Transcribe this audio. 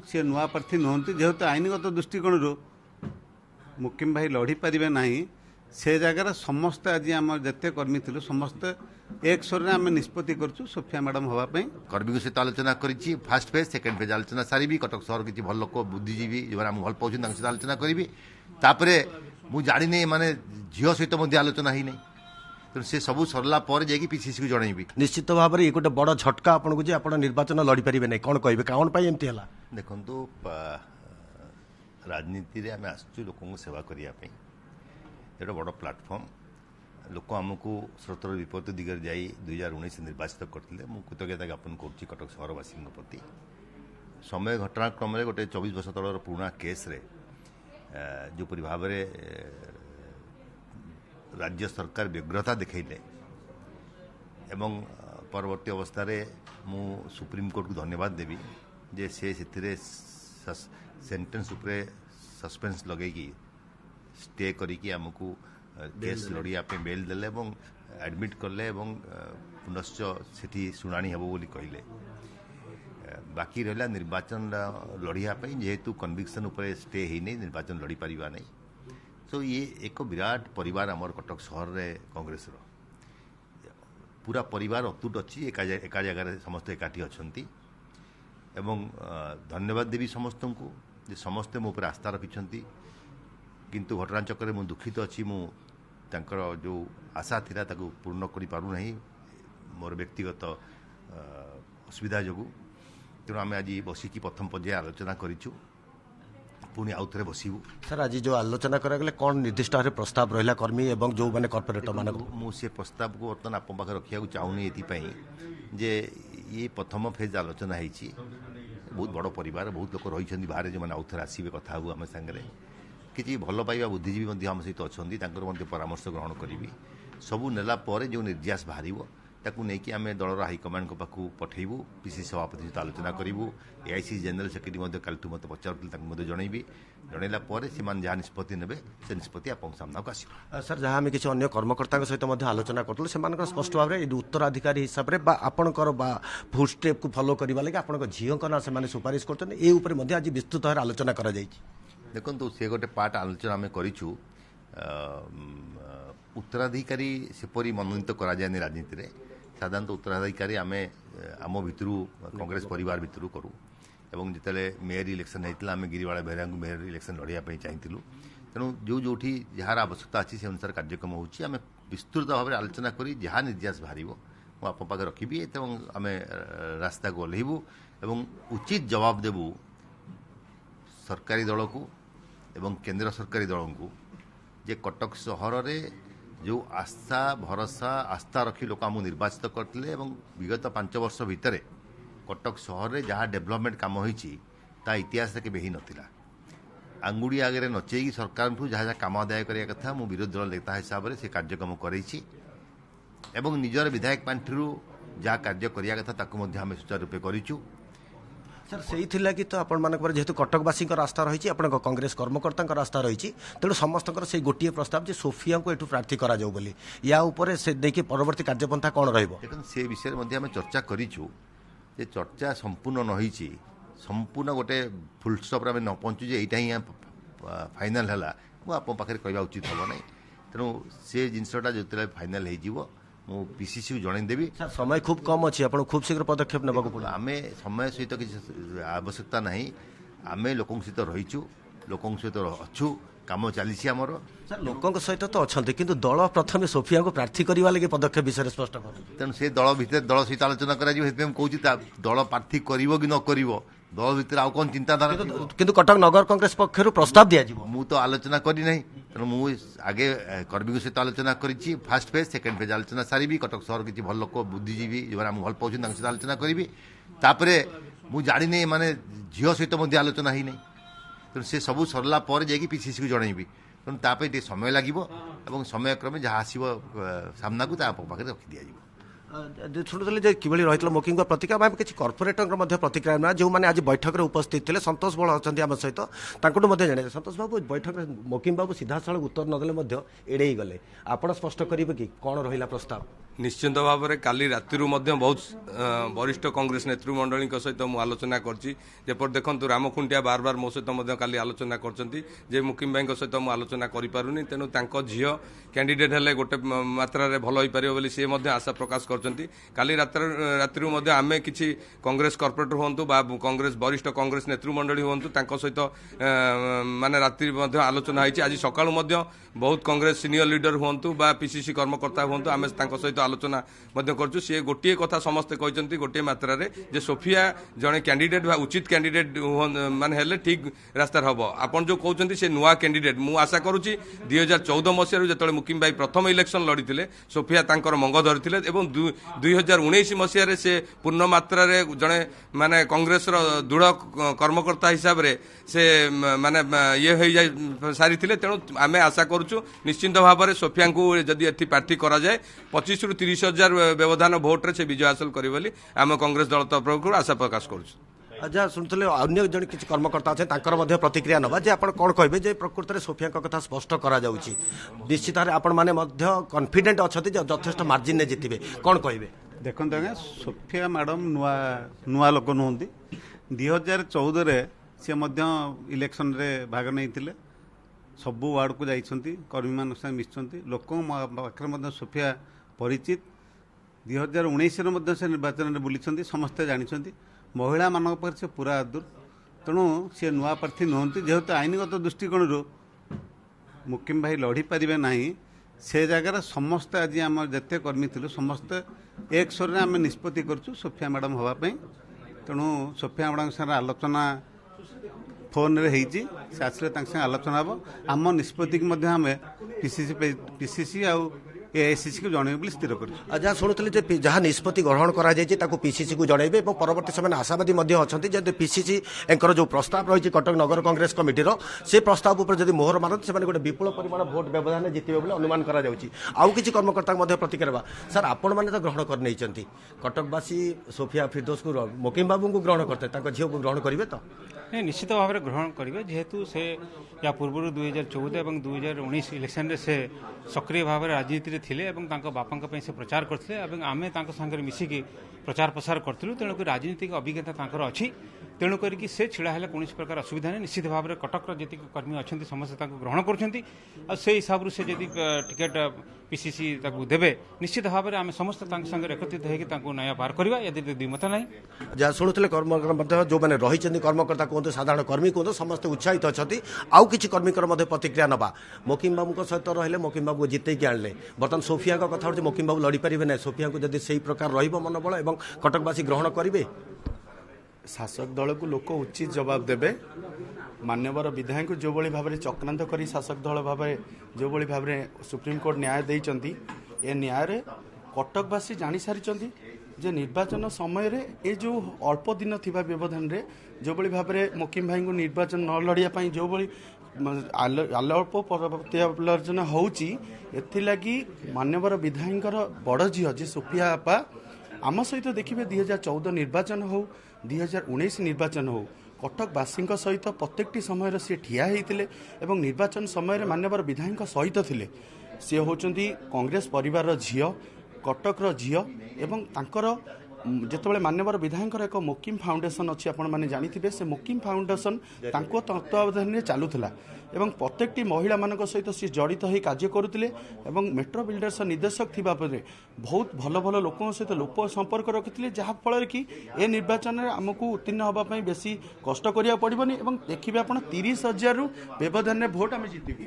सी नुआ प्रार्थी नुहति जेहेतु आईनगत दृष्टिकोण मुकिम भाई लड़ी पारे ना से जगार समस्ते आज आम जिते कर्मी थी समस्ते एक स्वर आम निष्पत्ति करूँ सोफिया मैडम हाँपाई कर्मी सहित आलोचना करी फास्ट फेज सेकेंड फेज आलोचना सारी कटक सहर किसी भल लोक बुद्धिजीवी जो आम भल पाँच सहित आलोचना करी मुझे जानी माने झील सहित आलोचना ही नहीं तेणु से सब सरला जाकि पीसीसी को जनइबी। निश्चित भाव में गोटे बड़ झटका आपको जे आप निर्वाचन लड़ी पारे नहीं कौन कहे कौन एमती है देखो राजनीति रे आम आसु लोक सेवा करने एक बड़ प्लाटफर्म लोक आमको स्रोतर विपरीत दिगरे जा 2019 निर्वाचित करते मुझे कृतज्ञता ज्ञापन करुच्ची कटक सहरवासी प्रति समय घटनाक्रम गोटे 24 वर्ष तलर पुराना केस रे जोपरी भाव राज्य सरकार व्यग्रता देखले एवं परवर्ती अवस्था मु सुप्रीम कोर्ट को धन्यवाद देवी जे से सेंटेंस उपरे सस्पेंस लगेगी स्टे करिकी आमको केस लड़िया बेल देले एडमिट कले पुनश्च सेठी शुणाणी हेबो बोली कहले बाकी रहा निर्वाचन लड़ियापी जेहेतु कन्विक्शन उपरे स्टे ही नहीं निर्वाचन लड़ी पारिबा नहीं तो ये एक विराट परिवार आमर कटक सहर रे कांग्रेस पूरा परिवार अतुट अच्छी एका जगह समस्त एकाठी अच्छी एवं धन्यवाद देवी समस्त को जे समस्ते मो पर आस्था रखिंट किंतु घटनाचक्र में दुखित अच्छी मुझर जो आशा थिला ताकू पूर्ण करि पारु नहीं मोर व्यक्तिगत असुविधा जो तेणु आम आज बसिकी प्रथम पर्याय आलोचना करूँ पुणी आउ थे बसबू। सर आज जो आलोचना करागले कौन निर्दिष्ट भाव प्रस्ताव रहा कर्मी और जो मैंने कॉर्पोरेटर मान मुझे प्रस्ताव को बर्तमान आप पाखे रखा चाहूनी ये ये प्रथम फेज आलोचना होती बहुत बड़ परिवार बहुत लोग रही बाहर जो मैंने आउ थे आसवे कथा हूँ आम सागर किसी भल पाइबा बुद्धिजीवी आम सहित अच्छा परामर्श ग्रहण करी सबू नेला जो निर्यास बाहर ताकू नहीं आम दलर हाइकमांड पाखु पठेबू पीसी सभापति सहित आलोचना करूँ एआईसी जनरल सेक्रेटरी कालू मत पचारूली जनइबी जनइला से जहाँ निष्पत्ति ने से निष्पत्ति आप सामना को आस सर जहाँ आम किसी अन्य कर्मकर्ता सहित आलोचना करूँ से स्पष्ट भाव में उत्तराधिकारी हिसाब से आपणकर फुट स्टेप को फॉलो करने लगे आप झील ना से सुपारिश कर आज विस्तृत भाव आलोचना कर देखो से गोटे पार्ट आलोचना आम करूँ उत्तराधिकारी सेपरी मनोनीत करा जाए राजनीति में साधारणतः उत्तराधिकारी आम आम भितर कांग्रेस परिवार भितर करूँ एवं जिते मेयर इलेक्शन होता आम गिरिवाड़ा बेहरा मेयर इलेक्शन लड़ाई चाहूँ तेणु जो जो जार आवश्यकता अच्छी से अनुसार कार्यक्रम होम विस्तृत भाव में आलोचना कर जहाँ निर्यास बाहर मुझे आप पाखे रखी आम रास्ता को ओह्लैबू एवं उचित जवाब देबू सरकारी दल को एवं केंद्र सरकारी दल को जे कटक सहर रे जो आस्था भरोसा आस्था रखी लोक आमको निर्वाचित करते विगत 5 वर्ष भितर कटक सहर रे जहाँ डेभलपमेंट काम होती इतिहास केवे ही नथिला आंगुड़ी आगे नचेगी सरकार ठूँ जहाँ जहाँ कम आदाय करने कथा मु विरोधी दल नेता हिसाब से कार्यक्रम करैछि एवं निजर विधायक पांठिरू जहाँ कार्य करिया कथा ताकू मध्य आम सुचारू रूपे करिछु। सर से लगी तो आपण जेहेतु कटकवासी आस्था रही आप कांग्रेस कर्मकर्ता आस्था रही तेणु समस्त से गोटे प्रस्ताव सोफिया को एठू प्रार्थी करा जाऊ बोली या ऊपर से देखिए परवर्ती कार्यपंथा कौन रहिबो से विषय में आम चर्चा करिछु जे चर्चा संपूर्ण नही संपूर्ण गोटे फुल स्टप आम न पहुँचु यहीटा ही फाइनाल है आप पाखे कहवा उचित हम ना तेणु से जिनसटा जो फाइनाल हो मु पीसीसी को जनईदेवी। समय खूब कम अच्छी आप खूब शीघ्र पदक्षेप ने आम समय सहित किसी आवश्यकता ना आम लोकों सहित रहीचु लोकों सहित अच्छु कम चली आमर सर लोकों सहित तो अच्छा किंतु दल प्रथम सोफिया को प्रार्थी करने लगे पदक्षेप विषय स्पष्ट कर तेणु से दल भितर दल सहित आलोचना करूँ दल प्रार्थी कर कि न कर दल भितर आउ कौन चिंताधारा किंतु कटक नगर कांग्रेस पक्षर प्रस्ताव दि मु तो आलोचना करी नहीं तेणु मुझे आगे कर्मी सहित आलोचना करी फास्ट फेज सेकेंड फेज आलोचना सारी कटक सहर किसी भल लोक बुद्धिजीवी जो आम भल पाँच सहित आलोचना करी मुझे जानी माने झील सहित आलोचना ही नहीं तेणु से सब सरला जाकि पीसीसी को जनइबी तेणु ताप समय लगे समय क्रमे जहाँ आसो सामना को पाखे रखी दिज्व शुणुले कि रही मोकिंग प्रतिक्रिया किसी कर्पोरेटर प्रतिक्रिया ना जो मैंने आज बैठक में उपस्थित थे संतोष बल अच्छा आम सहित जाने संतोष बाबू बैठक में मोकिम बाबू सीधा साल उत्तर नदेले एड़े गले आप स्पष्ट करेंगे कि कौन रहा प्रस्ताव निश्चिंत भाव में काली राति बहुत वरिष्ठ कांग्रेस नेतृमंडली सहित मुझे आलोचना करपर देखु रामखुंटिया बार बार मो सहित काली आलोचना कर मुकिम भाई सहित मुझे आलोचना करें तेणु झील कैंडिडेट हेले गोटे मात्रा भल हो पारे सी आशा प्रकाश कर राति आम कि कांग्रेस कॉर्पोरेटर हूँ कांग्रेस वरिष्ठ कांग्रेस नेतृमंडली हूँ सहित माने राति आलोचना होती आज सकाळु बहुत कांग्रेस सीनियर लीडर हूँ बा पीसीसी कर्मकर्ता हूँ आम सहित आलोचना करूँ सी गोटे कथा समस्ते कहते गोटे मात्रा जे सोफिया जड़े कैंडिडेट बा उचित कैंडिडेट माने हेले ठीक रास्तार हम आपन जो कहते से नुआ कैंडिडेट मु आशा करुच्ची 2014 मसीह जो मुकिम भाई प्रथम इलेक्शन लड़ी सोफिया तांकर मंग धरी 2019 मसीह से पूर्ण मात्रा जड़े माने कांग्रेस दृढ़ कर्मकर्ता हिसाब से माने ये हो सारी तेणु आम आशा करुचु निश्चिंत भाव में सोफिया को जदि एटी प्रार्थी करा जाए 25 ରୁ 30 हजार व्यवधान भोट्रे से विजय हासिल करें आम कांग्रेस दल तरफ आशा प्रकाश करुचु। अच्छा शुणुले अन्य जन किसी कर्मकर्ता अच्छे प्रतिक्रिया नवा जे आप कौन कहे प्रकृत में सोफिया कथा स्पष्ट करा निश्चित भाव आपण मैंने कॉन्फिडेंट अच्छा यथेष मार्जिन ने जितबे कौन कहे देखते आज्ञा सोफिया मैडम नुआ नुआ लोक नुहति 2014 सी इलेक्शन रे भाग नहीं सबू वार्ड को जाइछंती कर्मी मान संग मिसछंती लोक पाखे सोफिया परिचित 2019 से निर्वाचन में बुली समस्ते जानी महिला मान से पूरा आदुर तेणु सी नुआ प्रार्थी नुहति जेहेतु आईनगत दृष्टिकोण मुकिम भाई लड़ी पारे ना से जगार समस्ते आज आम जिते कर्मी थी समस्ते एक स्वर आम निष्पत्ति करूँ सोफिया मैडम हाँपाई तेणु सोफिया मैडम साथ आलोचना फोन रे होती से आसले आलोचना हम आम निष्पत्ति आम पीसीसी आउ एआईसीसी को जनइबे स्थिर कर। जहाँ शुणुली जहाँ निष्पत्ति ग्रहण कर पीसीसी को जनइबे परवर्ती समय आशावादी अच्छा पीसीसी एंकर जो प्रस्ताव रही कटक नगर कांग्रेस कमिटीर से प्रस्ताव पर जब मोहर मारती से गोटे विपुल परिमाण भोट व्यवधान जितने बोले अनुमान आउ किसी कर्मकर्ता प्रतिक्रिया सर आपण मैंने तो ग्रहण कर नहीं कटकवासी सोफिया फिरदौस को मुकिम बाबू को ग्रहण करते झील को ग्रहण करेंगे तो निश्चित भाव में ग्रहण करेंगे जेहेतु से या पूर्व 2014 और 2019 इलेक्शन रे से सक्रिय भाव में राजनीति थे बापा से प्रचार करते आम सागर मिसिकी प्रचार प्रसार करूँ तेणुक राजनीतिक अभिज्ञता अच्छी तेणुक से छिड़ा है कौन प्रकार असुविधा नहीं निश्चित भाव में कटक जी कर्मी अच्छा समस्ते ग्रहण कर हिसाब से जब टिकेट पीसीसी देवे निश्चित भाव में आम समस्त एकत्रित होकर नया पार करवा यदि द्विमत ना जहाँ शुणुले जो मैंने रही कर्मकर्ता कहते साधारण कर्मी कहते समस्त उत्साहित अच्छा आउ किसी कर्मीकर प्रतिक्रिया नवा मुकिम बाबू सहित रही मुकिम बाबू जितैक आने बर्तमान सोफिया कथा हूँ मुकिम बाबू लड़ी पारे ना सोफिया को जब से प्रकार मनोबल और कटकवासी ग्रहण करेंगे शासक दल को लोक उचित जवाब देवे मान्यवर विधायक जो भाई भाव में चक्रांत कर शासक दल भाव जो भाव में सुप्रीमकोर्ट न्याय देइचंती ए न्याय रे कटकवासी जानी सारी जे निर्वाचन समय रे ए जो अल्प दिन थिबा व्यवधान रे जो भाव में मुकिम भाई को निर्वाचन न लड़िया जो अल्प प्रत्यावर्जन होउची एथिलागी मान्यवर विधायक बड़ झील जे सोफिया आपा आम सहित देखिए 2014 निर्वाचन हो 2019 निर्वाचन हो कटकवासी सहित प्रत्येकटी समय सी ठिया होते और निर्वाचन समय मान्यवर विधायक सहित थे सी होचंती कांग्रेस परिवार झील कटकर झील एवं तांकर जितेबाला मान्यवर विधायक एक मुकिम फाउंडेशन अच्छी आपण मैंने जानी से मुकिम फाउंडेशन तत्वावधान में चलूला एवं प्रत्येकटी महिला मान सहित सी जड़ित हो कार्य करुले मेट्रो बिल्डर्स निर्देशक थी बहुत भल भल लोक सहित लोक संपर्क रखी जहाँफल कि ए निर्वाचन में आमको उत्तीर्ण होगापी बेसी कष्ट करा पड़ोनी देखिए आप 30,000 व्यवधान भोट आम जीतू।